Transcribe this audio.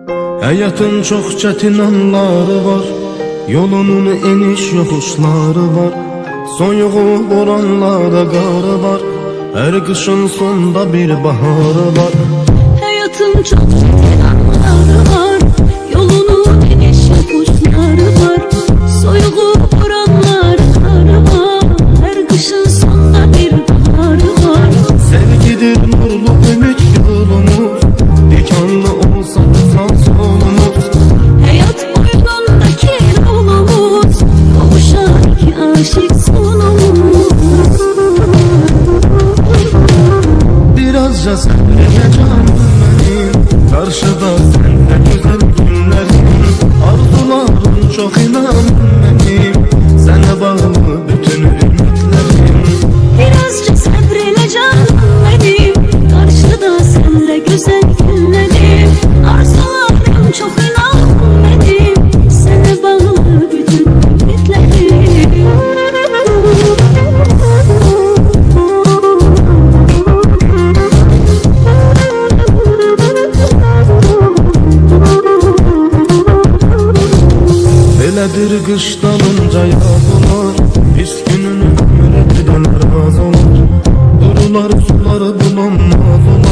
Həyatın çox çətin anları var, yolunun eniş yoxuşları var. Soyuğu boranlarda qarı var, hər qışın sonda bir baharı var. Həyatın çox çətin anları var, yolunun eniş yoxuşları var. Soyuğu boranlarda qarı var, hər qışın sonda bir baharı var. Sevgidir nurlu ümit yolumuz, dikanlı olsa da solumuz. Hayat boynundaki yolumuz, kavuşar iki aşık sonumuz. Birazca sabredene canım benim, karşıda senle güzel günlerim. Arzularım çok inan benim, sana bağlı bütün ümitlerim. Birazca sabredene canım benim, karşıda senle güzel günlerim. Arzularım çok inan benim, sana bağlı bütün ümitlerim. Belədir qış dalınca yaz olar, pis günün ömrü dönər vaz olar. Durular suları bulanmaz olar.